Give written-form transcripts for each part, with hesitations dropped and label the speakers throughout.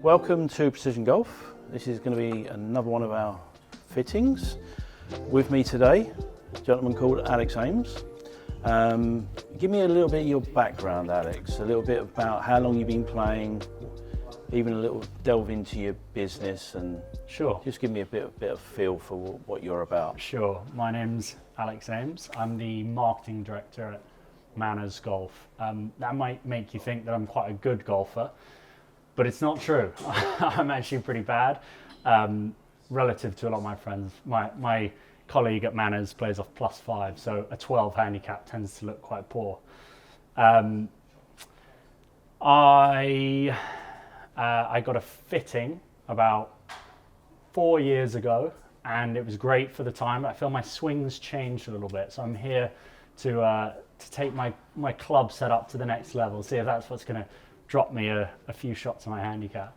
Speaker 1: Welcome to Precision Golf. This is going to be another one of our fittings. With me today, a gentleman called Alex Ames. Give me a little bit of your background, Alex, a little bit about how long you've been playing, even a little delve into your business, and
Speaker 2: sure,
Speaker 1: just give me a bit of feel for what you're about.
Speaker 2: Sure. My name's Alex Ames. I'm the marketing director at Manners Golf. That might make you think that I'm quite a good golfer, but it's not true. I'm actually pretty bad relative to a lot of my friends. My colleague at Manners plays off +5, so a 12 handicap tends to look quite poor. I got a fitting about 4 years ago, and it was great for the time. I feel my swings changed a little bit, so I'm here to take my club setup to the next level, see if that's what's going to drop me a few shots on my handicap.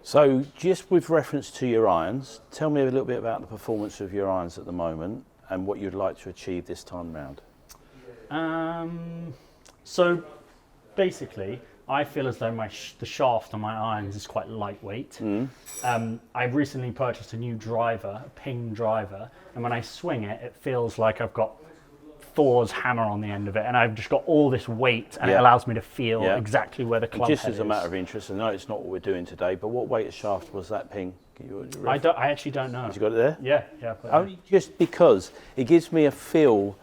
Speaker 1: So just with reference to your irons, tell me a little bit about the performance of your irons at the moment and what you'd like to achieve this time round.
Speaker 2: So basically, I feel as though the shaft on my irons is quite lightweight. I've recently purchased a new driver, a ping driver, and when I swing it, it feels like I've got Thor's hammer on the end of it, and I've just got all this weight, and it allows me to feel exactly where the club head is.
Speaker 1: Just as a matter of interest, I know it's not what we're doing today, but what weight of shaft was that ping?
Speaker 2: I actually don't know.
Speaker 1: Have you got it there?
Speaker 2: Yeah.
Speaker 1: Only just because it gives me a feel,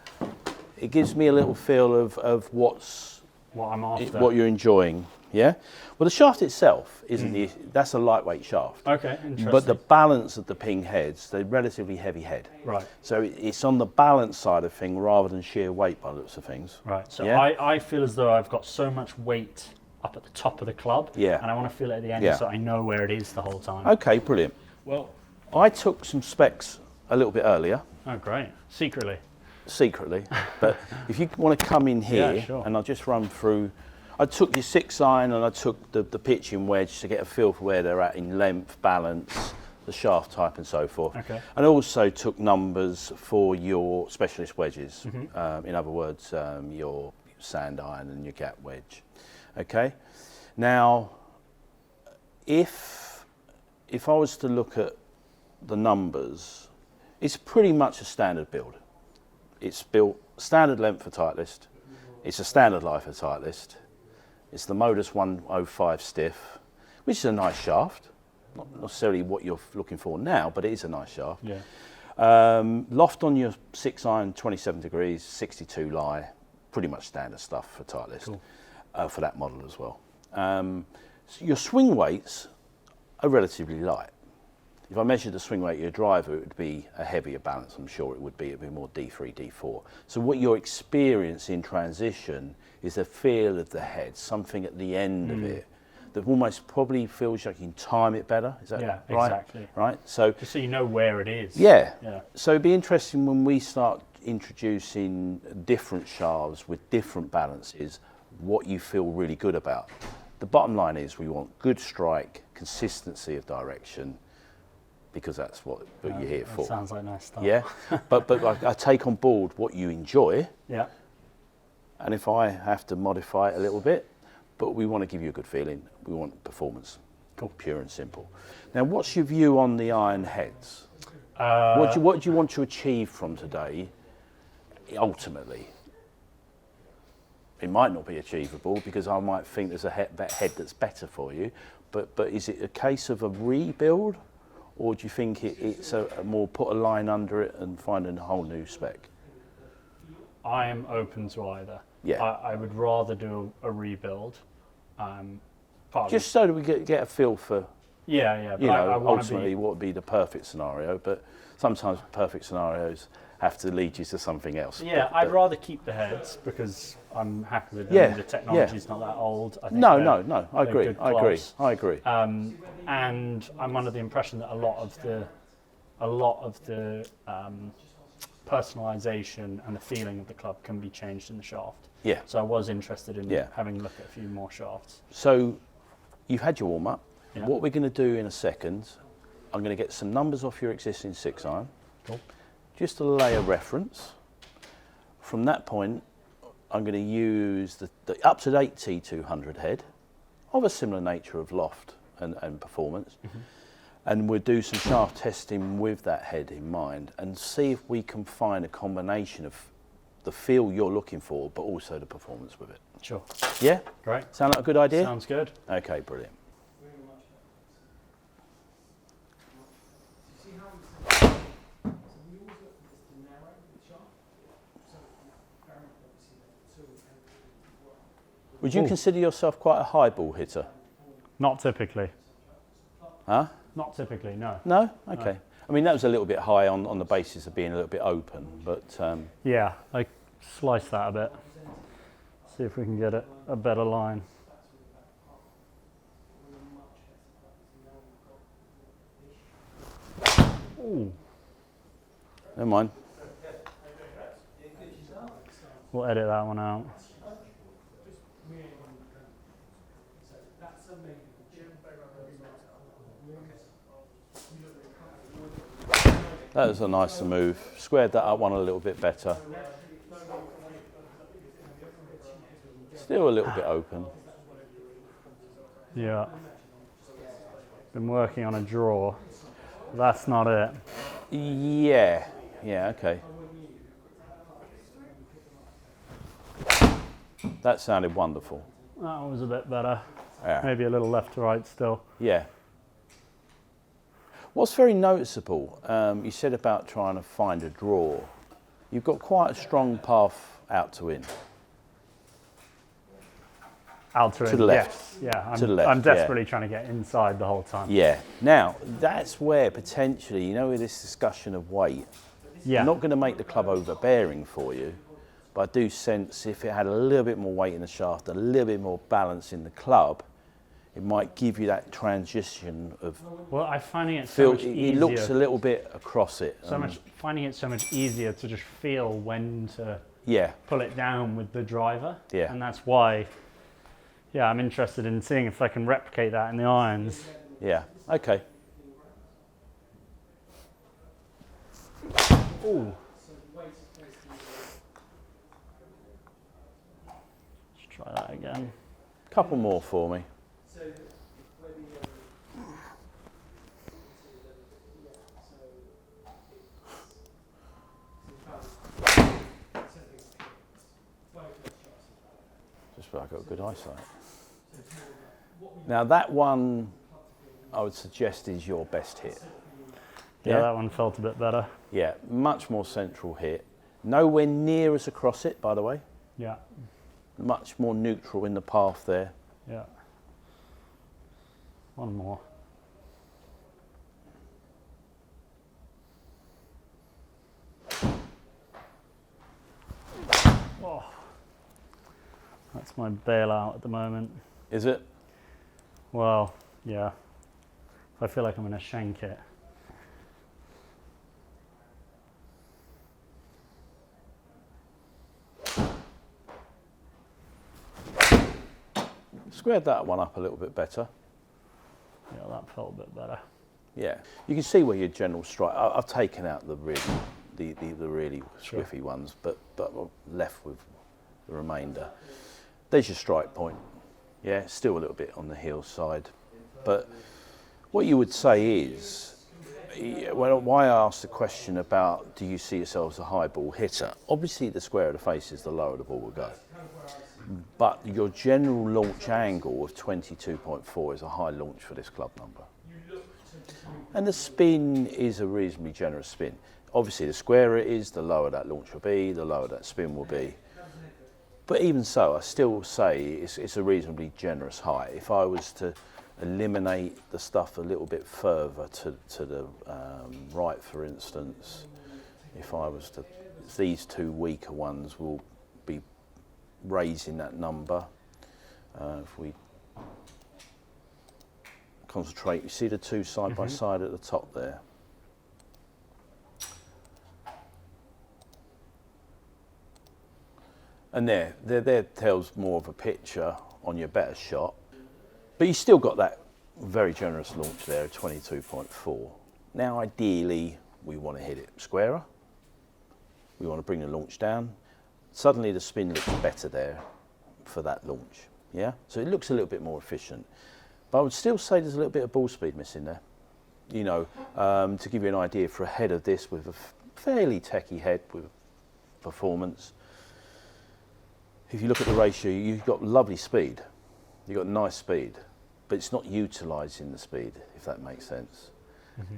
Speaker 1: it gives me a little feel of what
Speaker 2: I'm after.
Speaker 1: What you're enjoying. Yeah. Well, the shaft itself isn't that's a lightweight shaft.
Speaker 2: Okay, interesting.
Speaker 1: But the balance of the ping heads, they're relatively heavy head.
Speaker 2: Right.
Speaker 1: So it's on the balance side of thing rather than sheer weight by the looks of things.
Speaker 2: Right. So I feel as though I've got so much weight up at the top of the club.
Speaker 1: Yeah.
Speaker 2: And I want to feel it at the end so I know where it is the whole time.
Speaker 1: Okay, brilliant. Well, I took some specs a little bit earlier.
Speaker 2: Oh, great. Secretly,
Speaker 1: but if you want to come in here,
Speaker 2: sure.
Speaker 1: And I'll just run through. I took your 6-iron and I took the pitching wedge to get a feel for where they're at in length, balance, the shaft type and so forth.
Speaker 2: Okay.
Speaker 1: And I also took numbers for your specialist wedges. In other words, your sand iron and your gap wedge. Okay. Now, if I was to look at the numbers, it's pretty much a standard build. It's built standard length for Titleist. It's a standard life for Titleist. It's the Modus 105 stiff, which is a nice shaft. Not necessarily what you're looking for now, but it is a nice shaft.
Speaker 2: Yeah.
Speaker 1: Loft on your 6-iron, 27 degrees, 62 lie. Pretty much standard stuff for Titleist. Cool. For that model as well. So your swing weights are relatively light. If I measured the swing weight of your driver, it would be a heavier balance, I'm sure it would be. It would be more D3, D4. So what you're experiencing in transition is a feel of the head, something at the end of it that almost probably feels like you can time it better. Is that right?
Speaker 2: Yeah, exactly.
Speaker 1: Right? So,
Speaker 2: just so you know where it is.
Speaker 1: Yeah.
Speaker 2: Yeah.
Speaker 1: So it'd be interesting when we start introducing different shafts with different balances, what you feel really good about. The bottom line is we want good strike, consistency of direction, because that's what you're here for.
Speaker 2: Sounds like nice stuff.
Speaker 1: Yeah, but I take on board what you enjoy.
Speaker 2: Yeah.
Speaker 1: And if I have to modify it a little bit, but we want to give you a good feeling. We want performance. Cool. Pure and simple. Now, what's your view on the iron heads? What do you want to achieve from today, ultimately? It might not be achievable because I might think there's a head that's better for you, but is it a case of a rebuild? Or do you think it's a more put a line under it and find a whole new spec?
Speaker 2: I am open to either.
Speaker 1: Yeah.
Speaker 2: I would rather do a rebuild.
Speaker 1: Just so that we get a feel for,
Speaker 2: yeah. But
Speaker 1: you know,
Speaker 2: I
Speaker 1: ultimately what would be the perfect scenario. But sometimes perfect scenarios have to lead you to something else.
Speaker 2: Yeah, I'd rather keep the heads because I'm happy with them. The technology's not that old. I think
Speaker 1: no. I agree.
Speaker 2: And I'm under the impression that a lot of the personalisation and the feeling of the club can be changed in the shaft.
Speaker 1: Yeah.
Speaker 2: So I was interested in having a look at a few more shafts.
Speaker 1: So you've had your warm up.
Speaker 2: Yeah.
Speaker 1: What we're going to do in a second, I'm going to get some numbers off your existing 6-iron.
Speaker 2: Cool.
Speaker 1: Just to lay a reference. From that point, I'm going to use the up-to-date T200 head of a similar nature of loft and performance. And we'll do some shaft testing with that head in mind and see if we can find a combination of the feel you're looking for, but also the performance with it.
Speaker 2: Sure.
Speaker 1: Yeah?
Speaker 2: Great.
Speaker 1: Sound like a good idea?
Speaker 2: Sounds good.
Speaker 1: Okay, brilliant. Would you consider yourself quite a high ball hitter?
Speaker 2: Not typically.
Speaker 1: Huh?
Speaker 2: Not typically, no.
Speaker 1: No? Okay. No. I mean, that was a little bit high on the basis of being a little bit open, but...
Speaker 2: yeah, I slice that a bit. See if we can get a better line. Ooh.
Speaker 1: Never mind.
Speaker 2: We'll edit that one out.
Speaker 1: That was a nicer move. Squared that up one a little bit better. Still a little bit open.
Speaker 2: Yeah. Been working on a draw. That's not it.
Speaker 1: Yeah. Yeah, okay. That sounded wonderful.
Speaker 2: That was a bit better.
Speaker 1: Yeah.
Speaker 2: Maybe a little left to right still.
Speaker 1: Yeah. What's very noticeable, you said about trying to find a draw. You've got quite a strong path out to in.
Speaker 2: Out to
Speaker 1: the left.
Speaker 2: Yes. Yeah,
Speaker 1: to the left.
Speaker 2: I'm desperately trying to get inside the whole time.
Speaker 1: Yeah. Now, that's where potentially, you know, with this discussion of weight,
Speaker 2: yeah.
Speaker 1: I'm not going to make the club overbearing for you, but I do sense if it had a little bit more weight in the shaft, a little bit more balance in the club, it might give you that transition of.
Speaker 2: Well, I'm finding it so much easier.
Speaker 1: It looks a little bit across it.
Speaker 2: Finding it so much easier to just feel when to
Speaker 1: yeah.
Speaker 2: pull it down with the driver.
Speaker 1: Yeah.
Speaker 2: And that's why, yeah, I'm interested in seeing if I can replicate that in the irons.
Speaker 1: Yeah. Okay.
Speaker 2: Ooh. Let's try that again.
Speaker 1: Couple more for me. Just so I've got good eyesight. Now that one, I would suggest is your best hit.
Speaker 2: Yeah, that one felt a bit better.
Speaker 1: Yeah, much more central hit. Nowhere near as across it, by the way.
Speaker 2: Yeah.
Speaker 1: Much more neutral in the path there.
Speaker 2: Yeah. One more. Oh. That's my bailout at the moment.
Speaker 1: Is it?
Speaker 2: Well, yeah. I feel like I'm going to shank it.
Speaker 1: Squared that one up a little bit better.
Speaker 2: Yeah, that felt a bit better.
Speaker 1: Yeah, you can see where your general strike. I've taken out the really, the really squiffy ones, but I'm left with the remainder. There's your strike point. Yeah, still a little bit on the heel side, but what you would say is, why I asked the question about do you see yourself as a high ball hitter? Obviously, the squarer the face is, the lower the ball will go. But your general launch angle of 22.4 is a high launch for this club number. And the spin is a reasonably generous spin. Obviously, the squarer it is, the lower that launch will be, the lower that spin will be. But even so, I still say it's a reasonably generous height. If I was to eliminate the stuff a little bit further to the right, for instance, if I was to, these two weaker ones will be raising that number. If we concentrate, you see the two side by side at the top there. And there tells more of a picture on your better shot. But you still got that very generous launch there of 22.4. Now ideally we want to hit it squarer. We want to bring the launch down. Suddenly the spin looks better there for that launch. Yeah? So it looks a little bit more efficient. But I would still say there's a little bit of ball speed missing there. You know, to give you an idea, for a head of this with a fairly techie head with performance, if you look at the ratio, you've got lovely speed. You've got nice speed, but it's not utilising the speed, if that makes sense.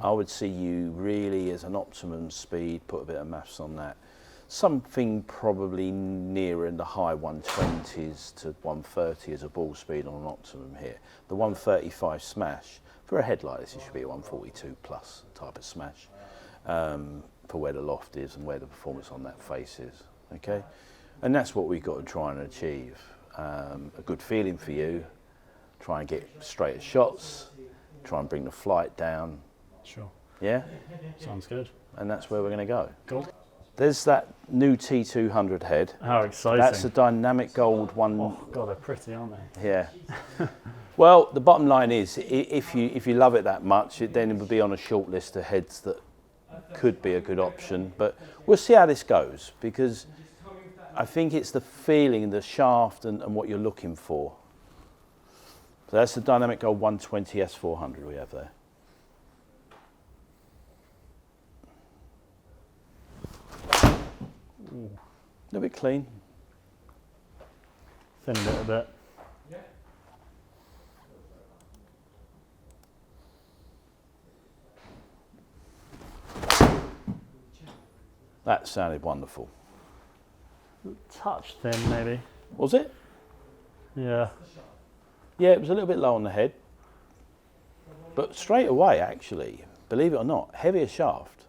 Speaker 1: I would see you really as an optimum speed, put a bit of maths on that. Something probably nearer in the high 120s to 130 as a ball speed on an optimum here. The 135 smash, for a head like this, it should be a 142 plus type of smash, for where the loft is and where the performance on that face is, okay? And that's what we've got to try and achieve. A good feeling for you, try and get straighter shots, try and bring the flight down.
Speaker 2: Sure.
Speaker 1: Yeah?
Speaker 2: Sounds good.
Speaker 1: And that's where we're going to go.
Speaker 2: Cool.
Speaker 1: There's that new T200 head.
Speaker 2: How exciting.
Speaker 1: That's a dynamic gold one.
Speaker 2: Oh, God, they're pretty, aren't they?
Speaker 1: Yeah. Well, the bottom line is, if you love it that much, then it would be on a short list of heads that could be a good option. But we'll see how this goes, because I think it's the feeling, the shaft, and what you're looking for. So that's the dynamic gold 120 S400 we have there.
Speaker 2: Ooh.
Speaker 1: A little bit clean.
Speaker 2: Thinned it a bit.
Speaker 1: That sounded wonderful.
Speaker 2: Touch thin, maybe.
Speaker 1: Was it?
Speaker 2: Yeah.
Speaker 1: Yeah, it was a little bit low on the head. But straight away, actually, believe it or not, heavier shaft,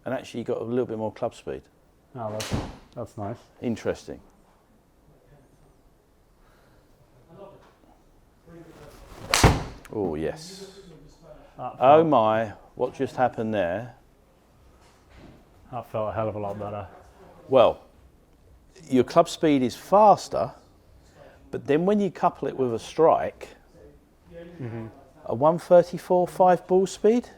Speaker 1: and actually you got a little bit more club speed.
Speaker 2: Oh, that's nice.
Speaker 1: Interesting. Oh, yes. Oh my, what just happened there?
Speaker 2: That felt a hell of a lot better.
Speaker 1: Well, your club speed is faster, but then when you couple it with a strike, a 134.5 ball speed,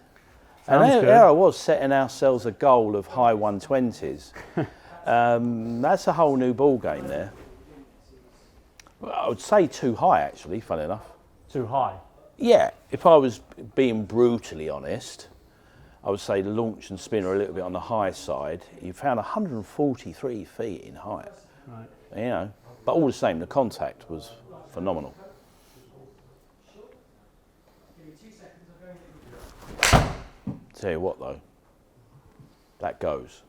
Speaker 1: and there I was setting ourselves a goal of high 120s. That's a whole new ball game there. Well, I would say too high, actually, funny enough.
Speaker 2: Too high?
Speaker 1: Yeah, if I was being brutally honest, I would say the launch and spin are a little bit on the high side. You found 143 feet in height.
Speaker 2: Right.
Speaker 1: You know, but all the same, the contact was phenomenal. Tell you what though, that goes.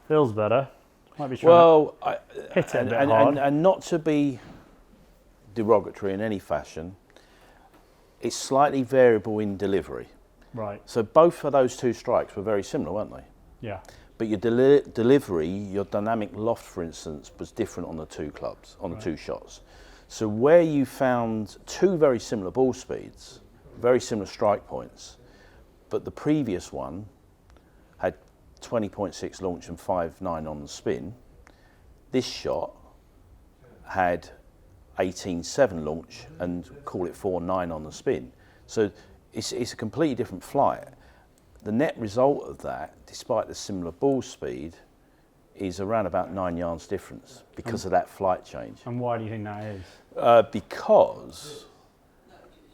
Speaker 2: Feels better. Might be trying to hit it a bit hard.
Speaker 1: And not to be derogatory in any fashion, it's slightly variable in delivery.
Speaker 2: Right.
Speaker 1: So both of those two strikes were very similar, weren't they?
Speaker 2: Yeah.
Speaker 1: But your delivery, your dynamic loft, for instance, was different on the two clubs, on the two shots. So where you found two very similar ball speeds, very similar strike points, but the previous one had 20.6 launch and 5.9 on the spin, this shot had 18.7 launch and call it 4.9 on the spin. So it's a completely different flight. The net result of that, despite the similar ball speed, is around about 9 yards difference because of that flight change.
Speaker 2: And why do you think that is?
Speaker 1: Because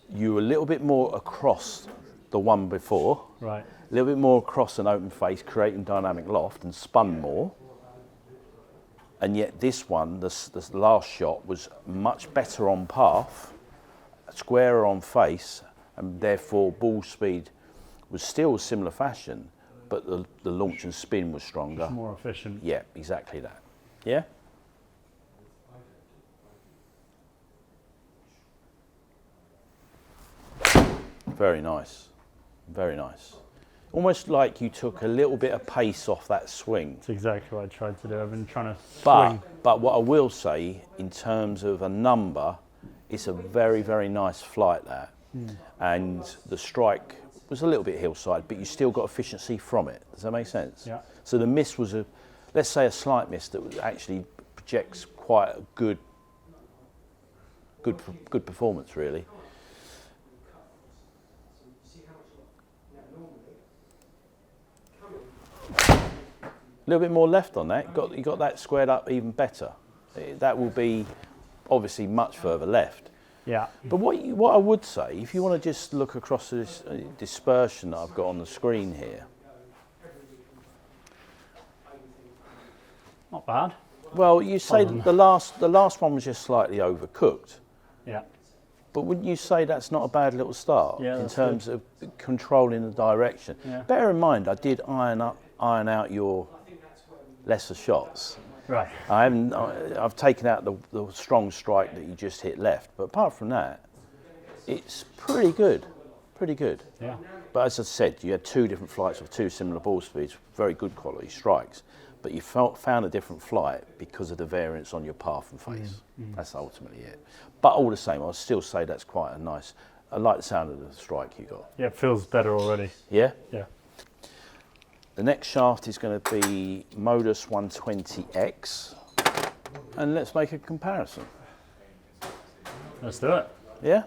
Speaker 1: you were a little bit more across the one before,
Speaker 2: right?
Speaker 1: A little bit more across an open face, creating dynamic loft and spun more. And yet this one, this last shot, was much better on path, squarer on face, and therefore ball speed was still a similar fashion, but the launch and spin was stronger.
Speaker 2: It's more efficient.
Speaker 1: Yeah, exactly that. Yeah? Very nice. Very nice. Almost like you took a little bit of pace off that swing.
Speaker 2: That's exactly what I tried to do. I've been trying to swing.
Speaker 1: But what I will say, in terms of a number, it's a very, very nice flight, that. And the strike was a little bit hillside, but you still got efficiency from it. Does that make sense?
Speaker 2: Yeah.
Speaker 1: So the miss was let's say a slight miss that actually projects quite a good performance, really. A little bit more left on that. You got that squared up even better. That will be obviously much further left.
Speaker 2: Yeah.
Speaker 1: But what I would say, if you want to just look across this dispersion that I've got on the screen here.
Speaker 2: Not bad.
Speaker 1: Well, you say the last one was just slightly overcooked.
Speaker 2: Yeah.
Speaker 1: But wouldn't you say that's not a bad little start in terms of controlling the direction?
Speaker 2: Yeah.
Speaker 1: Bear in mind, I did iron out your lesser shots.
Speaker 2: Right.
Speaker 1: I've taken out the strong strike that you just hit left, but apart from that, it's pretty good, pretty good.
Speaker 2: Yeah.
Speaker 1: But as I said, you had 2 different flights of 2 similar ball speeds, very good quality strikes, but you found a different flight because of the variance on your path and face. That's ultimately it. But all the same, I'll still say that's quite a nice. I like the sound of the strike you got.
Speaker 2: Yeah, it feels better already.
Speaker 1: Yeah.
Speaker 2: Yeah.
Speaker 1: The next shaft is going to be Modus 120X, and let's make a comparison.
Speaker 2: Let's do it.
Speaker 1: Yeah?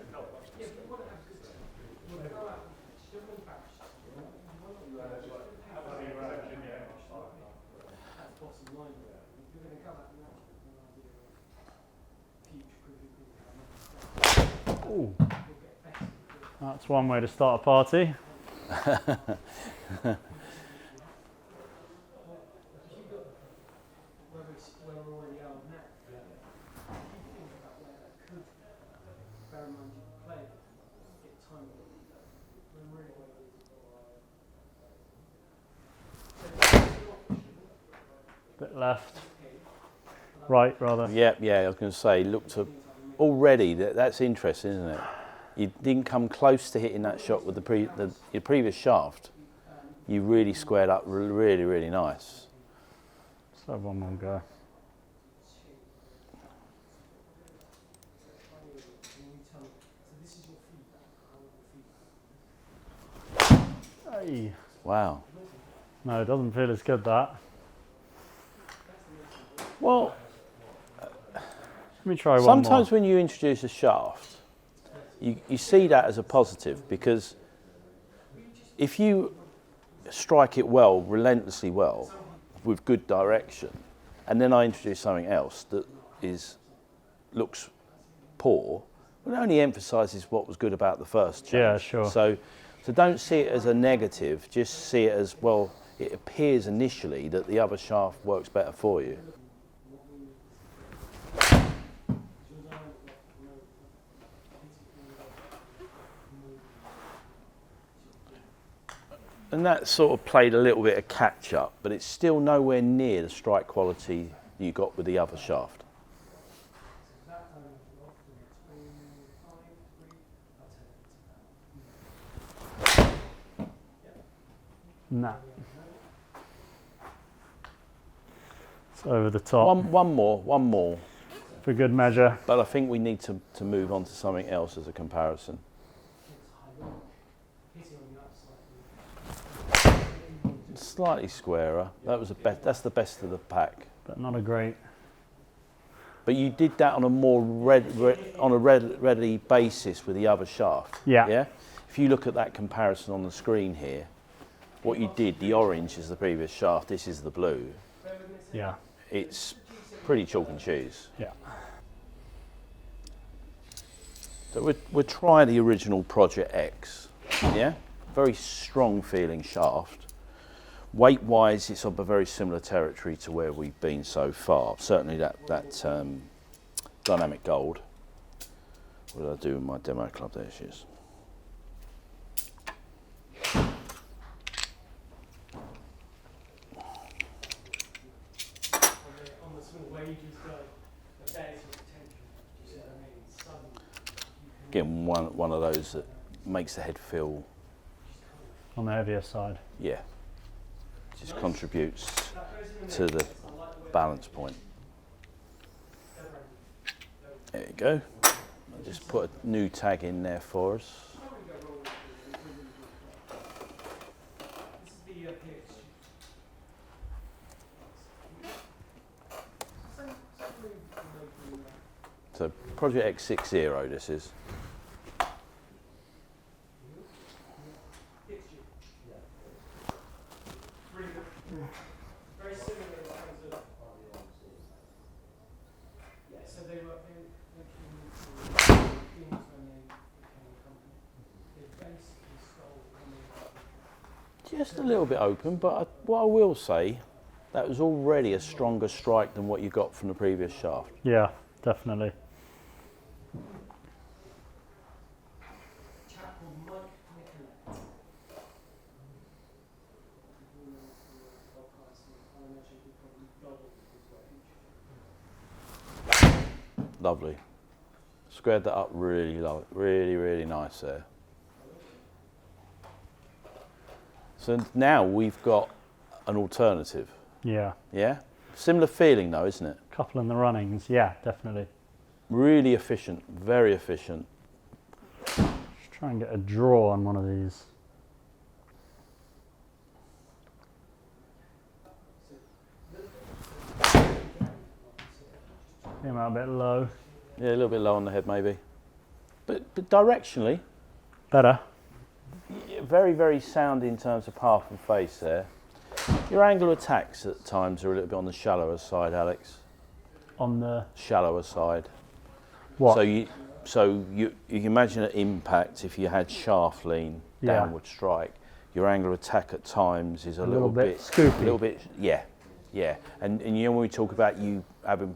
Speaker 2: Ooh. That's one way to start a party. Bit left. Right, rather.
Speaker 1: Yeah, I was going to say, already, that's interesting, isn't it? You didn't come close to hitting that shot with your previous shaft. You really squared up really, really nice.
Speaker 2: Let's have one more go. Hey.
Speaker 1: Wow.
Speaker 2: No, it doesn't feel as good, that.
Speaker 1: Well,
Speaker 2: let me try one
Speaker 1: sometimes
Speaker 2: more.
Speaker 1: when you introduce a shaft, you see that as a positive, because if you strike it well, relentlessly well, with good direction, and then I introduce something else that looks poor, well, it only emphasises what was good about the first change.
Speaker 2: Yeah, sure.
Speaker 1: So don't see it as a negative, just see it as, well, it appears initially that the other shaft works better for you. And that sort of played a little bit of catch up, but it's still nowhere near the strike quality you got with the other shaft.
Speaker 2: Nah. It's over the top.
Speaker 1: One more.
Speaker 2: For good measure.
Speaker 1: But I think we need to move on to something else as a comparison. Slightly squarer. That's the best of the pack.
Speaker 2: But not a great.
Speaker 1: But you did that on a more readily basis with the other shaft.
Speaker 2: Yeah.
Speaker 1: Yeah. If you look at that comparison on the screen here, what you did, the orange is the previous shaft. This is the blue.
Speaker 2: Yeah.
Speaker 1: It's pretty chalk and cheese.
Speaker 2: Yeah.
Speaker 1: So we'll try the original Project X. Yeah. Very strong feeling shaft. Weight wise, it's of a very similar territory to where we've been so far. Certainly that dynamic gold. What did I do with my demo club? There she is. Again, one of those that makes the head feel,
Speaker 2: On the heavier side.
Speaker 1: yeah, just contributes to the balance point. There you go. I'll just put a new tag in there for us. So Project X60 this is.
Speaker 3: Very similar in terms of. Yeah, so they were in
Speaker 1: just a little bit open, but what I will say, that was already a stronger strike than what you got from the previous shaft.
Speaker 2: Yeah, definitely.
Speaker 1: Lovely. Squared that up really low, really nice there. So now we've got an alternative.
Speaker 2: Yeah.
Speaker 1: Yeah? Similar feeling though, isn't it?
Speaker 2: Couple in the runnings, yeah, definitely.
Speaker 1: Really efficient, very efficient.
Speaker 2: Let's try and get a draw on one of these. Came out a bit low.
Speaker 1: Yeah, a little bit low on the head maybe. But directionally,
Speaker 2: Better.
Speaker 1: very sound in terms of path and face there. Your angle of attacks at times are a little bit on the shallower side, Alex.
Speaker 2: On the
Speaker 1: Shallower side.
Speaker 2: what?
Speaker 1: So you can imagine at impact, if you had shaft lean,
Speaker 2: Yeah.
Speaker 1: downward strike, your angle of attack at times is a little
Speaker 2: bit
Speaker 1: bit
Speaker 2: scoopy.
Speaker 1: A little bit, yeah. And you know when we talk about you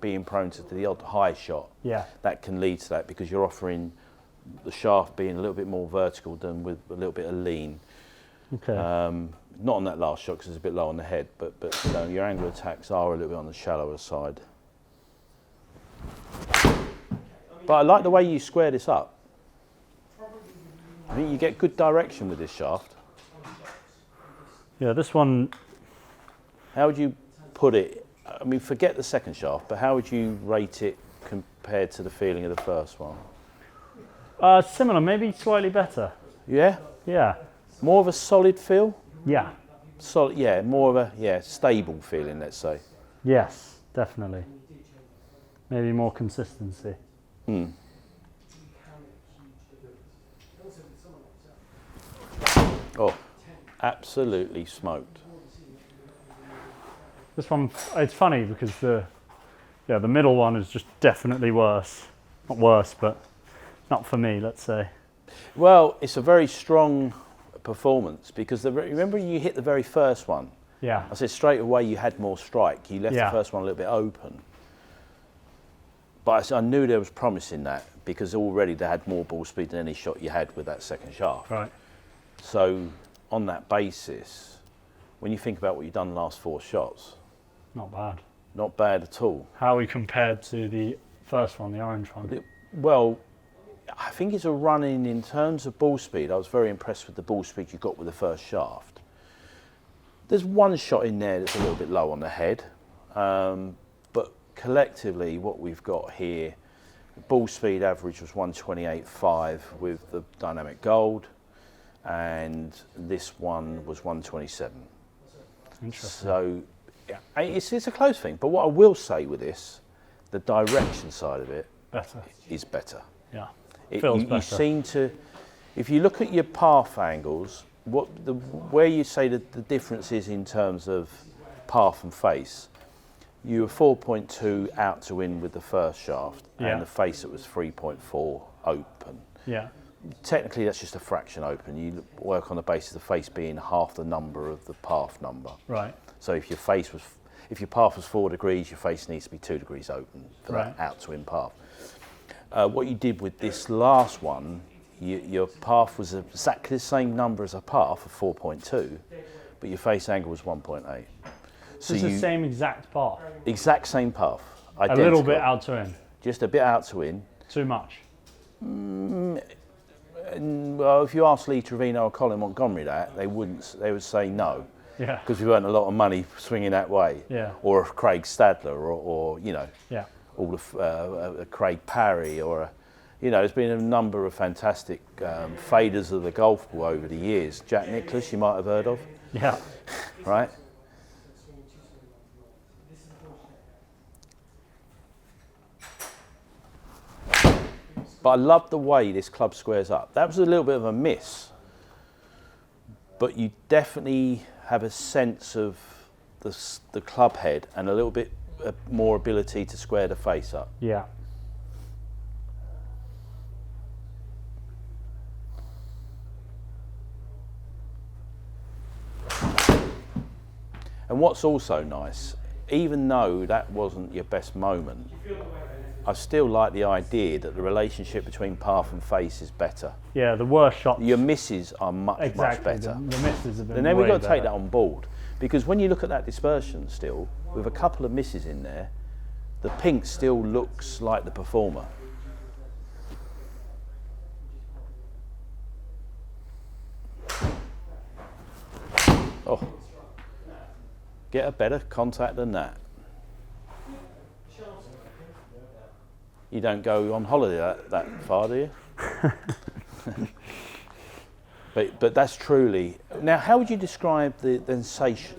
Speaker 1: being prone to the odd high shot,
Speaker 2: Yeah.
Speaker 1: that can lead to that because you're offering the shaft being a little bit more vertical than with a little bit of lean.
Speaker 2: Okay.
Speaker 1: Not on that last shot because it's a bit low on the head, but your angle of attacks are a little bit on the shallower side. But I like the way you square this up. I think you get good direction with this shaft.
Speaker 2: Yeah, this one,
Speaker 1: How would you put it? I mean, forget the second shaft, but how would you rate it compared to the feeling of the first one?
Speaker 2: similar, maybe slightly better.
Speaker 1: Yeah?
Speaker 2: Yeah.
Speaker 1: More of a solid feel?
Speaker 2: Yeah.
Speaker 1: Solid, yeah, more of a stable feeling, let's say.
Speaker 2: Yes, definitely. Maybe more consistency.
Speaker 1: Oh, absolutely smoked.
Speaker 2: This one, it's funny because the middle one is just definitely worse. Not worse, but not for me, let's say.
Speaker 1: Well, it's a very strong performance because remember you hit the very first one.
Speaker 2: Yeah.
Speaker 1: I said straight away you had more strike. You left the first one a little bit open. But I knew there was promise in that because already they had more ball speed than any shot you had with that second shaft.
Speaker 2: Right.
Speaker 1: So on that basis, when you think about what you've done the last 4 shots,
Speaker 2: Not bad.
Speaker 1: not bad at all.
Speaker 2: How are we compared to the first one, the orange one?
Speaker 1: Well, I think it's a run in terms of ball speed. I was very impressed with the ball speed you got with the first shaft. There's one shot in there that's a little bit low on the head, but collectively what we've got here, the ball speed average was 128.5 with the dynamic gold, and this one was 127.
Speaker 2: Interesting.
Speaker 1: So yeah, it's a close thing, but what I will say with this, the direction side of it
Speaker 2: Better.
Speaker 1: is better.
Speaker 2: Yeah.
Speaker 1: You
Speaker 2: better.
Speaker 1: seem to, if you look at your path angles, where you say that the difference is in terms of path and face, you were 4.2 out to in with the first shaft, and the face it was 3.4 open.
Speaker 2: Yeah.
Speaker 1: Technically, that's just a fraction open. You work on the basis of the face being half the number of the path number.
Speaker 2: Right.
Speaker 1: So if your path was 4 degrees, your face needs to be 2 degrees open for that out to in path. What you did with this last one, your path was exactly the same number as a path of 4.2, but your face angle was 1.8. So
Speaker 2: it's the same exact path.
Speaker 1: Exact same path.
Speaker 2: A little bit out to in.
Speaker 1: Just a bit out to in.
Speaker 2: Too much.
Speaker 1: Well, if you ask Lee Trevino or Colin Montgomery that, they would say no.
Speaker 2: Yeah.
Speaker 1: Because we've earned a lot of money swinging that way.
Speaker 2: Yeah.
Speaker 1: Or a Craig Stadler, or you know.
Speaker 2: Yeah.
Speaker 1: All a Craig Parry, or there's been a number of fantastic faders of the golf ball over the years. Jack Nicklaus, you might have heard of.
Speaker 2: Yeah.
Speaker 1: Right? But I love the way this club squares up. That was a little bit of a miss, but you definitely have a sense of the club head and a little bit more ability to square the face up.
Speaker 2: Yeah.
Speaker 1: And what's also nice, even though that wasn't your best moment, I still like the idea that the relationship between path and face is better.
Speaker 2: Yeah, the worst shots.
Speaker 1: Your misses are much better.
Speaker 2: The misses have been
Speaker 1: And then we've got to
Speaker 2: better.
Speaker 1: take that on board, because when you look at that dispersion still, with a couple of misses in there, the pink still looks like the performer. Oh, get a better contact than that. You don't go on holiday that far, do you? But that's truly... Now, how would you describe the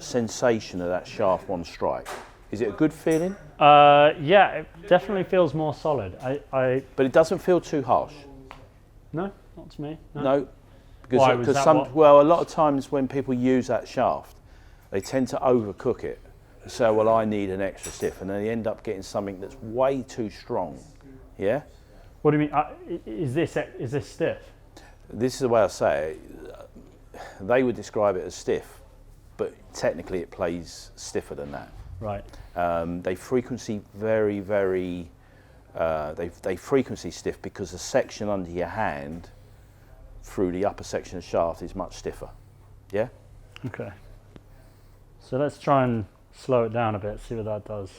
Speaker 1: sensation of that shaft one strike? Is it a good feeling?
Speaker 2: Yeah, it definitely feels more solid.
Speaker 1: But it doesn't feel too harsh?
Speaker 2: No, not to me.
Speaker 1: No.
Speaker 2: Why,
Speaker 1: Because well, a lot of times when people use that shaft, they tend to overcook it. So, well, I need an extra stiff, and then they end up getting something that's way too strong. Yeah.
Speaker 2: What do you mean? Is this stiff?
Speaker 1: This is the way I say it. They would describe it as stiff, but technically it plays stiffer than that.
Speaker 2: Right.
Speaker 1: They frequency very, very. They frequency stiff because the section under your hand, through the upper section of the shaft, is much stiffer. Yeah.
Speaker 2: Okay. So let's try and slow it down a bit. See what that does.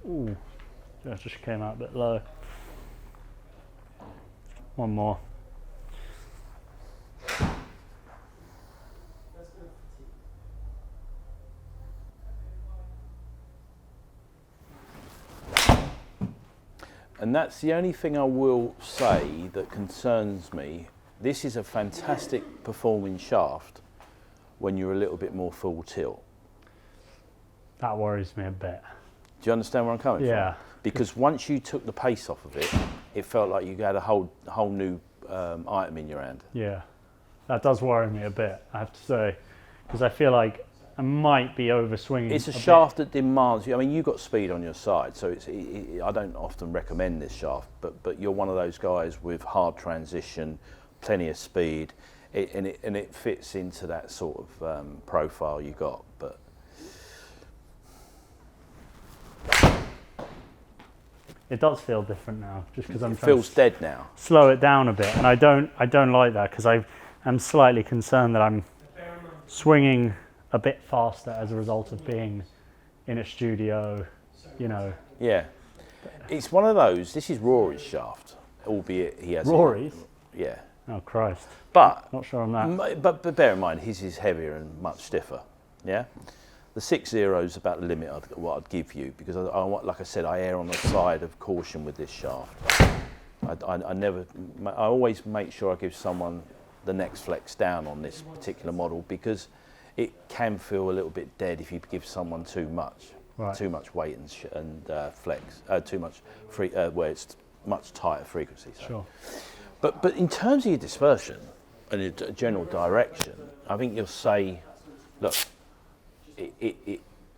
Speaker 2: Ooh, that just came out a bit low. One more.
Speaker 1: And that's the only thing I will say that concerns me. This is a fantastic performing shaft when you're a little bit more full tilt.
Speaker 2: That worries me a bit.
Speaker 1: Do you understand where I'm coming from?
Speaker 2: Yeah.
Speaker 1: Because once you took the pace off of it, it felt like you had a whole new item in your hand.
Speaker 2: Yeah, that does worry me a bit, I have to say, because I feel like I might be overswinging.
Speaker 1: It's a shaft that demands you. I mean, you've got speed on your side, so I don't often recommend this shaft, but you're one of those guys with hard transition, plenty of speed, and it fits into that sort of profile you got. But
Speaker 2: it does feel different now, just because I'm
Speaker 1: it
Speaker 2: trying
Speaker 1: feels
Speaker 2: to
Speaker 1: dead now.
Speaker 2: slow it down a bit, and I don't like that because I am slightly concerned that I'm swinging a bit faster as a result of being in a studio, you know.
Speaker 1: Yeah, it's one of those. This is Rory's shaft, albeit he has
Speaker 2: Rory's?
Speaker 1: Yeah.
Speaker 2: Oh Christ!
Speaker 1: But
Speaker 2: not sure on that.
Speaker 1: But bear in mind, his is heavier and much stiffer. Yeah. The 6.0 is about the limit what I'd give you, because I like I said, I err on the side of caution with this shaft. I always make sure I give someone the next flex down on this particular model, because it can feel a little bit dead if you give someone too much,
Speaker 2: Right.
Speaker 1: too much weight and flex, too much where it's much tighter frequency. So.
Speaker 2: Sure.
Speaker 1: But in terms of your dispersion and your general direction, I think you'll say, look,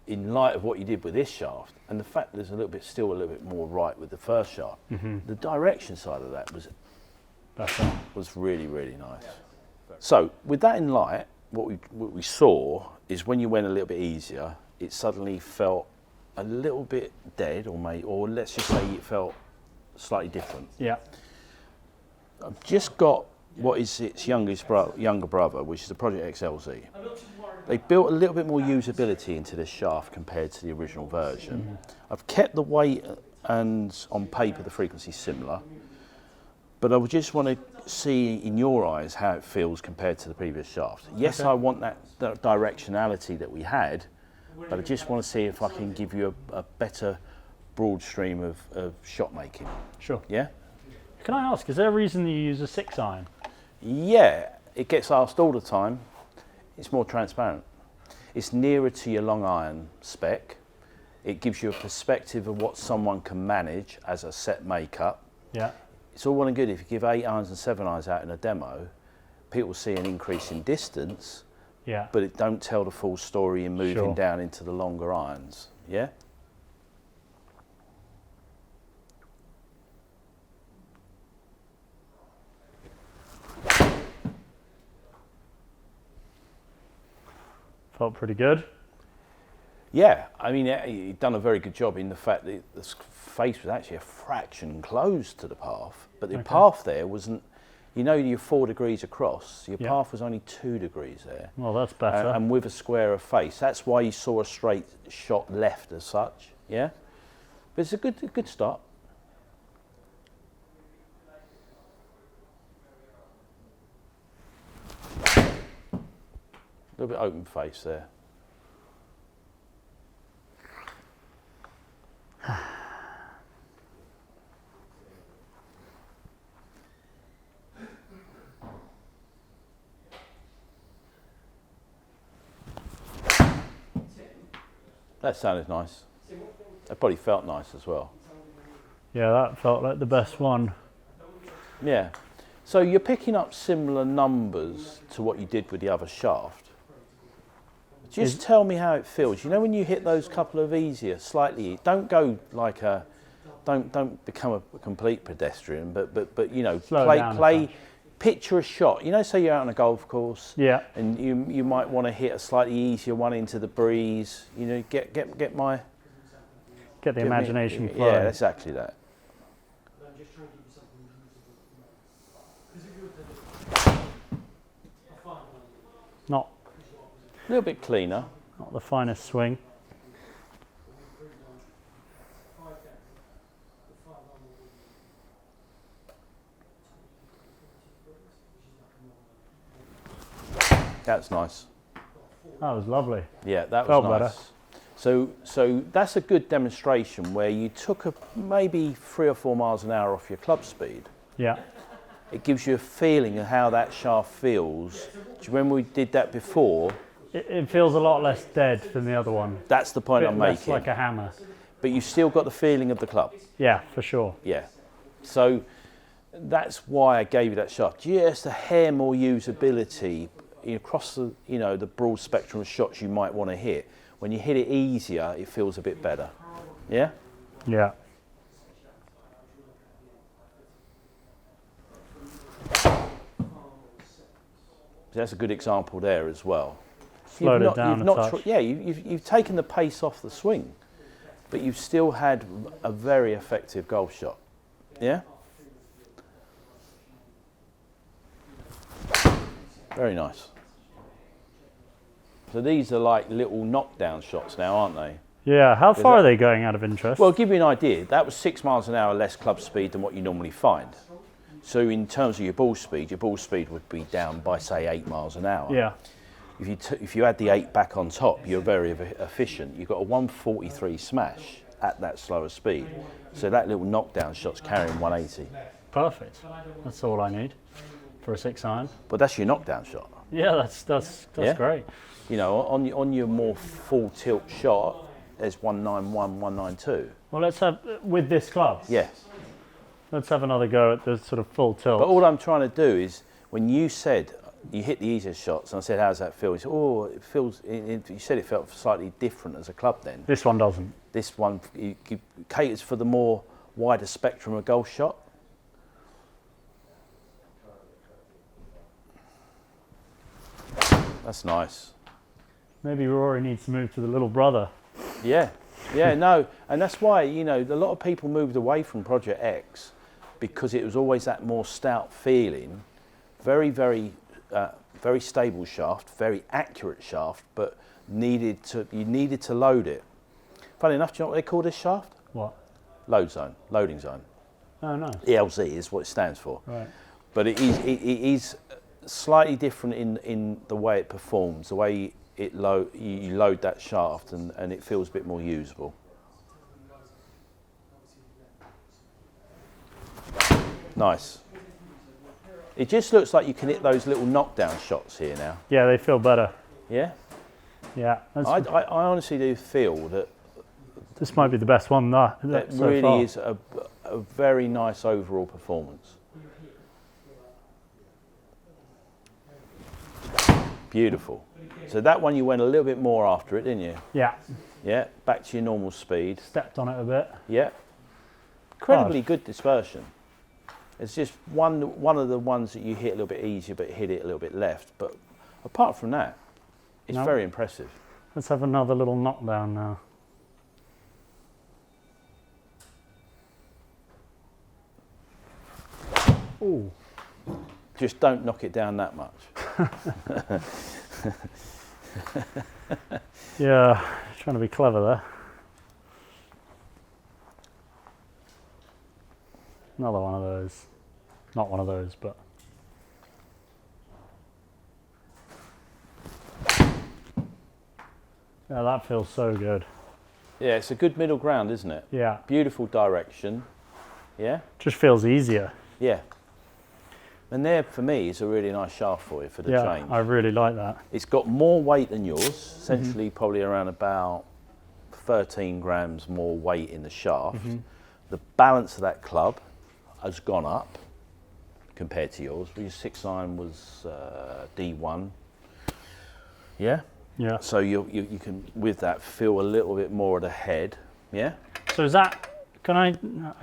Speaker 1: in light of what you did with this shaft and the fact that there's still a little bit more right with the first shaft, the direction side of that was really, really nice. So with that in light, what we saw is when you went a little bit easier, it suddenly felt a little bit dead, or let's just say it felt slightly different.
Speaker 2: Yeah.
Speaker 1: I've just got what is its younger brother, which is the Project XLZ. They built a little bit more usability into this shaft compared to the original version. I've kept the weight and on paper the frequency similar, but I would just want to see in your eyes how it feels compared to the previous shaft. Yes, okay. I want that directionality that we had, but I just want to see if I can give you a better broad stream of shot making.
Speaker 2: Sure.
Speaker 1: Yeah?
Speaker 2: Can I ask, is there a reason you use a 6-iron?
Speaker 1: Yeah, it gets asked all the time. It's more transparent. It's nearer to your long iron spec. It gives you a perspective of what someone can manage as a set makeup.
Speaker 2: Yeah.
Speaker 1: It's all well and good if you give 8 irons and 7 irons out in a demo, people see an increase in distance,
Speaker 2: yeah,
Speaker 1: but it don't tell the full story in moving
Speaker 2: sure.
Speaker 1: down into the longer irons. Yeah?
Speaker 2: felt pretty good.
Speaker 1: Yeah, I mean, you've done a very good job in the fact that the face was actually a fraction close to the path, but the path there wasn't, you know, you're 4 degrees across, your path was only 2 degrees there.
Speaker 2: Well, that's better.
Speaker 1: And with a square of face. That's why you saw a straight shot left as such, yeah? But it's a good start. A little bit open face there. That sounded nice. That probably felt nice as well.
Speaker 2: Yeah, that felt like the best one.
Speaker 1: Yeah. So you're picking up similar numbers to what you did with the other shaft. Just tell me how it feels. You know when you hit those couple of easier, slightly, don't go like a, don't become a complete pedestrian, but you know, play, picture a shot. You know, say you're out on a golf course,
Speaker 2: yeah,
Speaker 1: and you might want to hit a slightly easier one into the breeze. You know, get
Speaker 2: the imagination flowing.
Speaker 1: Yeah, exactly that.
Speaker 2: Not
Speaker 1: a little bit cleaner.
Speaker 2: Not the finest swing.
Speaker 1: That's nice.
Speaker 2: That was lovely.
Speaker 1: Yeah, that
Speaker 2: Felt
Speaker 1: was nice.
Speaker 2: Better.
Speaker 1: So that's a good demonstration where you took maybe 3 or 4 miles an hour off your club speed.
Speaker 2: Yeah.
Speaker 1: It gives you a feeling of how that shaft feels. Do you remember we did that before?
Speaker 2: It feels a lot less dead than the other one.
Speaker 1: That's the point I'm
Speaker 2: less
Speaker 1: making.
Speaker 2: like a hammer.
Speaker 1: But you've still got the feeling of the club.
Speaker 2: Yeah, for sure.
Speaker 1: Yeah. So that's why I gave you that shaft. Just a hair more usability across the, you know, the broad spectrum of shots you might want to hit. When you hit it easier, it feels a bit better. Yeah?
Speaker 2: Yeah.
Speaker 1: That's a good example there as well.
Speaker 2: Slowed it down a touch.
Speaker 1: Yeah, you've taken the pace off the swing, but you've still had a very effective golf shot. Yeah? Very nice. So these are like little knockdown shots now, aren't they?
Speaker 2: Yeah, how far are they going out of interest?
Speaker 1: Well, I'll give you an idea. That was 6 miles an hour less club speed than what you normally find. So in terms of your ball speed would be down by, say, 8 miles an hour.
Speaker 2: Yeah.
Speaker 1: If you add the 8 back on top, you're very efficient. You've got a 143 smash at that slower speed. So that little knockdown shot's carrying 180.
Speaker 2: Perfect. That's all I need for a 6-iron.
Speaker 1: But that's your knockdown shot.
Speaker 2: Yeah, that's great.
Speaker 1: You know, on your more full tilt shot, there's 191, 192.
Speaker 2: Well, let's have, with this club.
Speaker 1: Yes.
Speaker 2: Let's have another go at the sort of full tilt.
Speaker 1: But all I'm trying to do is, when you said you hit the easiest shots, and I said, "How's that feel?" You said, "Oh, it feels." You said it felt slightly different as a club. Then
Speaker 2: this one doesn't.
Speaker 1: This one caters for the more wider spectrum of golf shot. That's nice.
Speaker 2: Maybe Rory needs to move to the little brother.
Speaker 1: Yeah, no, and that's why, you know, a lot of people moved away from Project X because it was always that more stout feeling, very, very, very stable shaft, very accurate shaft, but you needed to load it. Funny enough, do you know what they call this shaft?
Speaker 2: What?
Speaker 1: Loading zone.
Speaker 2: Oh, nice.
Speaker 1: ELZ is what it stands for.
Speaker 2: Right.
Speaker 1: But it is slightly different in the way it performs, the way you load that shaft, and it feels a bit more usable. Nice. It just looks like you can hit those little knockdown shots here now.
Speaker 2: Yeah, they feel better.
Speaker 1: Yeah?
Speaker 2: Yeah.
Speaker 1: I honestly do feel that
Speaker 2: this might be the best one that so
Speaker 1: really
Speaker 2: far.
Speaker 1: is a very nice overall performance. Beautiful. So that one you went a little bit more after it, didn't you?
Speaker 2: Yeah.
Speaker 1: Yeah, back to your normal speed.
Speaker 2: Stepped on it a bit.
Speaker 1: Yeah. Incredibly good dispersion. It's just one of the ones that you hit a little bit easier but hit it a little bit left. But apart from that, It's very impressive.
Speaker 2: Let's have another little knockdown now. Ooh.
Speaker 1: Just don't knock it down that much.
Speaker 2: Yeah, trying to be clever there. Another one of those. Not one of those, but... Yeah, that feels so good.
Speaker 1: Yeah, it's a good middle ground, isn't it?
Speaker 2: Yeah.
Speaker 1: Beautiful direction. Yeah?
Speaker 2: Just feels easier.
Speaker 1: Yeah. And there, for me, is a really nice shaft for you for the change.
Speaker 2: I really like that.
Speaker 1: It's got more weight than yours, essentially probably around about 13 grams more weight in the shaft. The balance of that club has gone up compared to yours. Your 6-iron was D1. Yeah?
Speaker 2: Yeah.
Speaker 1: So you can, with that, feel a little bit more of the head. Yeah?
Speaker 2: So is that, can I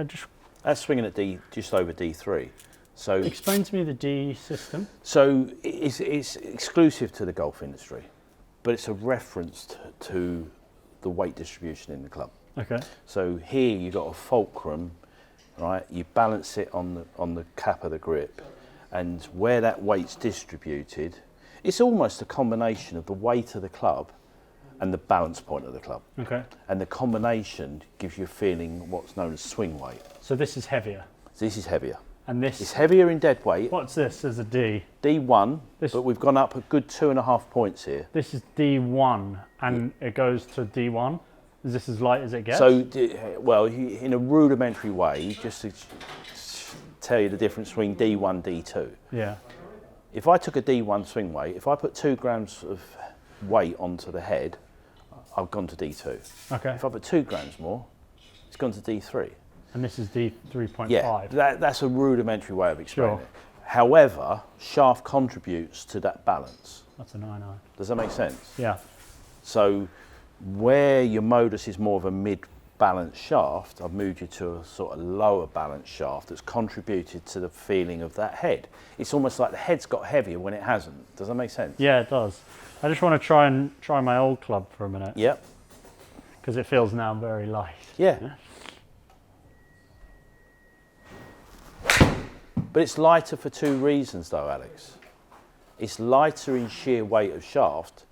Speaker 2: just...
Speaker 1: That's swinging at just over D3. So
Speaker 2: explain to me the D system.
Speaker 1: So it's exclusive to the golf industry, but it's a reference to the weight distribution in the club.
Speaker 2: Okay.
Speaker 1: So here you've got a fulcrum, right? You balance it on the cap of the grip, and where that weight's distributed, it's almost a combination of the weight of the club and the balance point of the club.
Speaker 2: Okay.
Speaker 1: And the combination gives you a feeling what's known as swing weight.
Speaker 2: So this is heavier.
Speaker 1: So this is heavier.
Speaker 2: And this...
Speaker 1: It's heavier in dead weight.
Speaker 2: What's this as a D?
Speaker 1: D1, but we've gone up a good 2.5 points here.
Speaker 2: This is D1, and it goes to D1? Is this as light as it gets?
Speaker 1: So, well, in a rudimentary way, just to tell you the difference between D1, D2.
Speaker 2: Yeah.
Speaker 1: If I took a D1 swing weight, if I put 2 grams of weight onto the head, I've gone to D2.
Speaker 2: Okay.
Speaker 1: If I put 2 grams more, it's gone to D3.
Speaker 2: And this is D3.5.
Speaker 1: Yeah, that's a rudimentary way of explaining
Speaker 2: Sure.
Speaker 1: it. However, shaft contributes to that balance.
Speaker 2: That's a 9-iron.
Speaker 1: Does that make sense?
Speaker 2: Yeah.
Speaker 1: So where your modus is more of a mid-balanced shaft, I've moved you to a sort of lower balanced shaft that's contributed to the feeling of that head. It's almost like the head's got heavier when it hasn't. Does that make sense?
Speaker 2: Yeah, it does. I just want to try my old club for a minute.
Speaker 1: Yep.
Speaker 2: Because it feels now very light.
Speaker 1: Yeah. But it's lighter for 2 reasons though, Alex. It's lighter in sheer weight of shaft,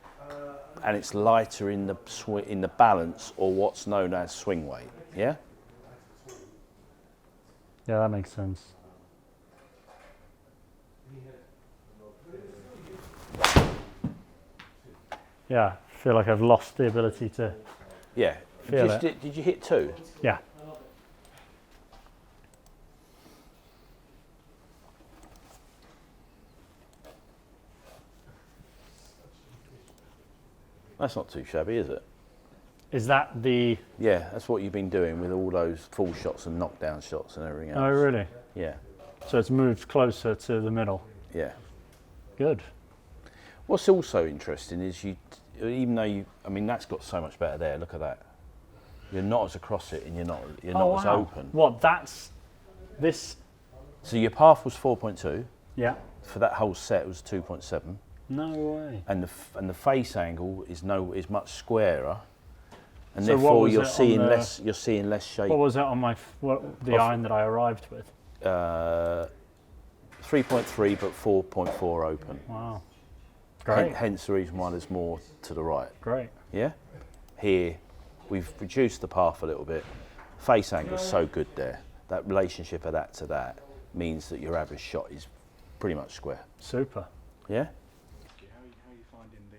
Speaker 1: and it's lighter in the balance, or what's known as swing weight. Yeah?
Speaker 2: Yeah, that makes sense. Yeah, I feel like I've lost the ability to feel it.
Speaker 1: Did you hit 2?
Speaker 2: Yeah.
Speaker 1: That's not too shabby, is it?
Speaker 2: Is that the...
Speaker 1: Yeah, that's what you've been doing with all those full shots and knockdown shots and everything else.
Speaker 2: Oh, really?
Speaker 1: Yeah.
Speaker 2: So it's moved closer to the middle.
Speaker 1: Yeah.
Speaker 2: Good.
Speaker 1: What's also interesting is even though I mean, that's got so much better there. Look at that. You're not as across it, and you're not as open.
Speaker 2: What? That's this.
Speaker 1: So your path was 4.2.
Speaker 2: Yeah.
Speaker 1: For that whole set, it was 2.7.
Speaker 2: No way.
Speaker 1: And the face angle is much squarer, and
Speaker 2: So what
Speaker 1: therefore
Speaker 2: was
Speaker 1: you're
Speaker 2: it on
Speaker 1: seeing
Speaker 2: the-
Speaker 1: less. You're seeing less shape.
Speaker 2: What was it on my the iron that I arrived with?
Speaker 1: 3.3, but 4.4 open.
Speaker 2: Wow. Great.
Speaker 1: Hence the reason why there's more to the right.
Speaker 2: Great.
Speaker 1: Yeah. Here, we've reduced the path a little bit. Face angle's so good there. That relationship of that to that means that your average shot is pretty much square.
Speaker 2: Super.
Speaker 1: Yeah.
Speaker 3: How are you finding the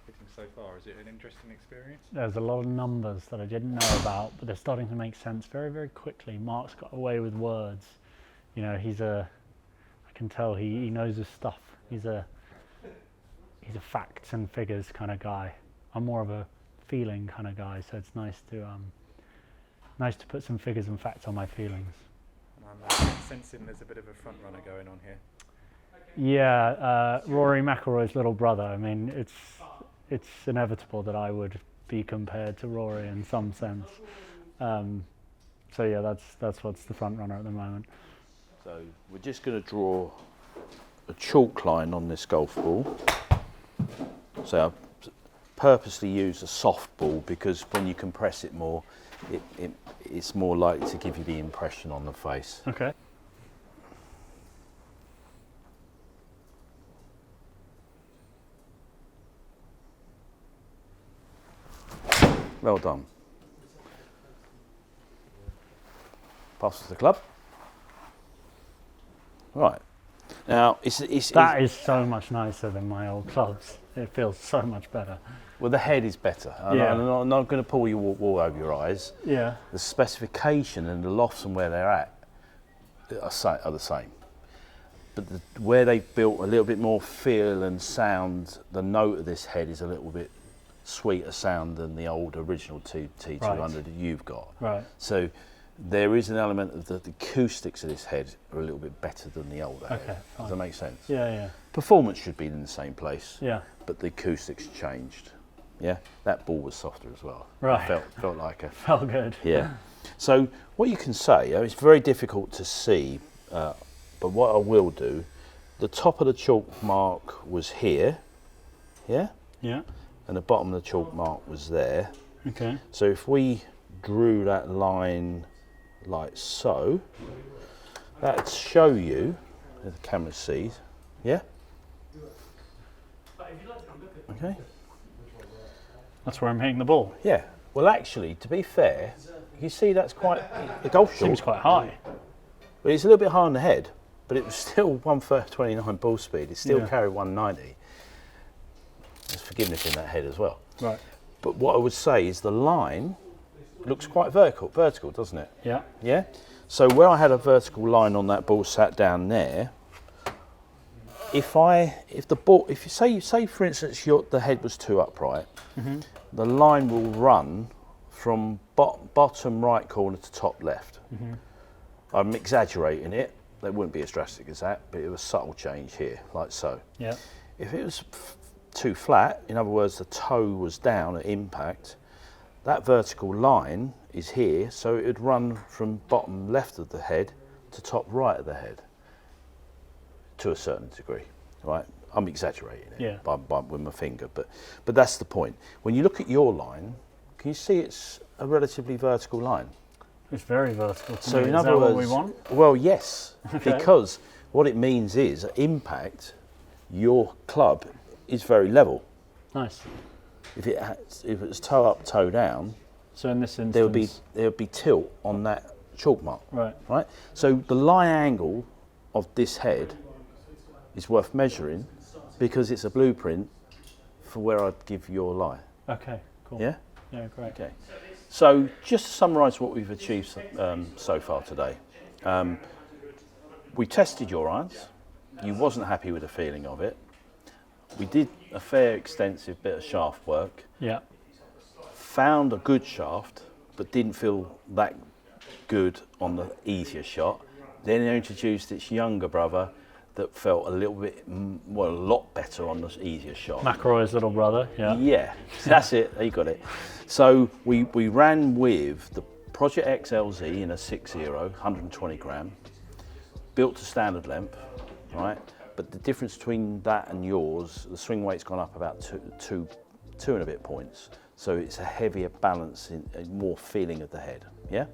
Speaker 3: fitting so far? Is it an interesting experience?
Speaker 2: There's a lot of numbers that I didn't know about, but they're starting to make sense very, very quickly. Mark's got away with words. You know, I can tell he knows his stuff. He's a facts and figures kind of guy. I'm more of a feeling kind of guy, so it's nice to put some figures and facts on my feelings.
Speaker 3: I'm sensing there's a bit of a front runner going on here.
Speaker 2: Yeah, Rory McIlroy's little brother. I mean, it's inevitable that I would be compared to Rory in some sense. So yeah, that's what's the front runner at the moment.
Speaker 1: So we're just going to draw a chalk line on this golf ball. So purposely used a soft ball because when you compress it more, it's more likely to give you the impression on the face.
Speaker 2: Okay.
Speaker 1: Well done. Passes the club. Right. Now,
Speaker 2: that is so much nicer than my old clubs. It feels so much better.
Speaker 1: Well, the head is better.
Speaker 2: Yeah.
Speaker 1: I'm not going to pull your wool over your eyes.
Speaker 2: Yeah.
Speaker 1: The specification and the lofts and where they're at are the same. But where they built a little bit more feel and sound, the note of this head is a little bit sweeter sound than the old original T200 that you've got.
Speaker 2: Right.
Speaker 1: So there is an element of the acoustics of this head are a little bit better than the older head.
Speaker 2: Okay,
Speaker 1: Does that make sense?
Speaker 2: Yeah, yeah.
Speaker 1: Performance should be in the same place.
Speaker 2: Yeah.
Speaker 1: But the acoustics changed. Yeah. That ball was softer as well.
Speaker 2: Right.
Speaker 1: Felt like a.
Speaker 2: Felt good.
Speaker 1: Yeah. So what you can say, it's very difficult to see, but what I will do, the top of the chalk mark was here. Yeah.
Speaker 2: Yeah.
Speaker 1: And the bottom of the chalk mark was there.
Speaker 2: Okay.
Speaker 1: So if we drew that line like so, that'd show you, as the camera sees, yeah? Okay.
Speaker 2: That's where I'm hitting the ball.
Speaker 1: Yeah. Well, actually, to be fair, you see that's quite, the golf shot.
Speaker 2: Seems quite high.
Speaker 1: But it's a little bit high on the head, but it was still 129 ball speed. It still
Speaker 2: Yeah.
Speaker 1: carried 190. There's forgiveness in that head as well.
Speaker 2: Right.
Speaker 1: But what I would say is the line looks quite vertical, doesn't it?
Speaker 2: Yeah.
Speaker 1: Yeah. So where I had a vertical line on that ball sat down there, if you say for instance the head was too upright, the line will run from bottom right corner to top left. I'm exaggerating it. They wouldn't be as drastic as that, but it was a subtle change here, like so.
Speaker 2: Yeah.
Speaker 1: If it was too flat, in other words, the toe was down at impact, that vertical line is here, so it would run from bottom left of the head to top right of the head to a certain degree, right? I'm exaggerating it
Speaker 2: Yeah.
Speaker 1: with my finger, but that's the point. When you look at your line, can you see it's a relatively vertical line?
Speaker 2: It's very vertical.
Speaker 1: So in
Speaker 2: Is
Speaker 1: other
Speaker 2: that
Speaker 1: words,
Speaker 2: what we want?
Speaker 1: well, yes,
Speaker 2: Okay.
Speaker 1: because what it means is at impact, your club is very level.
Speaker 2: Nice.
Speaker 1: If it was toe up, toe down,
Speaker 2: So in this instance,
Speaker 1: there would be tilt on that chalk mark.
Speaker 2: right.
Speaker 1: Right. So the lie angle of this head is worth measuring because it's a blueprint for where I'd give your lie.
Speaker 2: Okay. Cool.
Speaker 1: Yeah.
Speaker 2: Yeah. Great.
Speaker 1: Okay. So just to summarise what we've achieved so far today, we tested your irons. You wasn't happy with the feeling of it. We did a fair extensive bit of shaft work.
Speaker 2: Yeah.
Speaker 1: Found a good shaft, but didn't feel that good on the easier shot. Then they introduced its younger brother that felt a little bit, a lot better on the easier shot.
Speaker 2: McIlroy's little brother. Yeah.
Speaker 1: Yeah, that's it, you got it. So we ran with the Project XLZ in a 6.0, 120 gram, built to standard length, right? But the difference between that and yours, the swing weight's gone up about two and a bit points. So it's a heavier balance, more feeling of the head, yeah?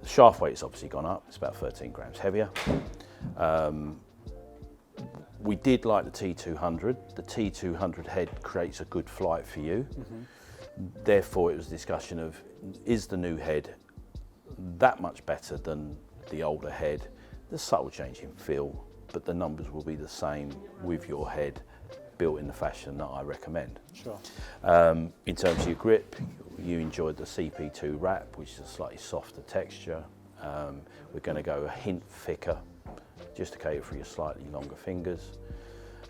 Speaker 1: The shaft weight's obviously gone up, it's about 13 grams heavier. We did like the T200. The T200 head creates a good flight for you. Therefore, it was a discussion of, is the new head that much better than the older head? There's subtle change in feel, but the numbers will be the same with your head built in the fashion that I recommend.
Speaker 2: Sure.
Speaker 1: In terms of your grip, you enjoyed the CP2 wrap, which is a slightly softer texture. We're going to go a hint thicker, just to cater for your slightly longer fingers.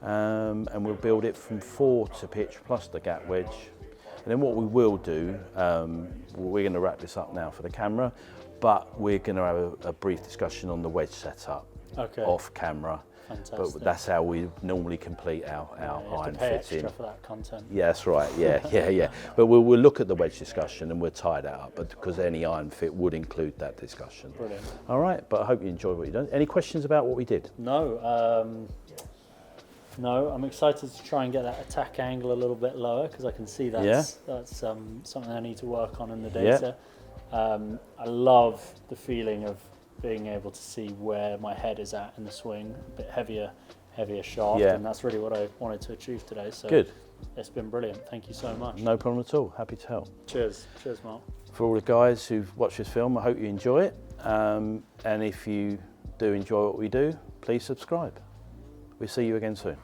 Speaker 1: And we'll build it from 4 to pitch plus the gap wedge. And then what we will do, we're going to wrap this up now for the camera, but we're going to have a brief discussion on the wedge setup off camera.
Speaker 2: Fantastic.
Speaker 1: But that's how we normally complete our iron fitting.
Speaker 2: For that content.
Speaker 1: Yeah, that's right. Yeah. But we'll look at the wedge discussion and we'll tie that up, but because any iron fit would include that discussion.
Speaker 2: Brilliant.
Speaker 1: All right, but I hope you enjoyed what you've done. Any questions about what we did?
Speaker 2: No.
Speaker 4: No, I'm excited to try and get that attack angle a little bit lower because I can see that's something I need to work on in the data. I love the feeling of being able to see where my head is at in the swing, a bit heavier shaft, and that's really what I wanted to achieve today. So
Speaker 1: good.
Speaker 4: It's been brilliant. Thank you so much.
Speaker 1: No problem at all. Happy to help.
Speaker 4: Cheers, Mark.
Speaker 1: For all the guys who've watched this film, I hope you enjoy it. And if you do enjoy what we do, please subscribe. We'll see you again soon.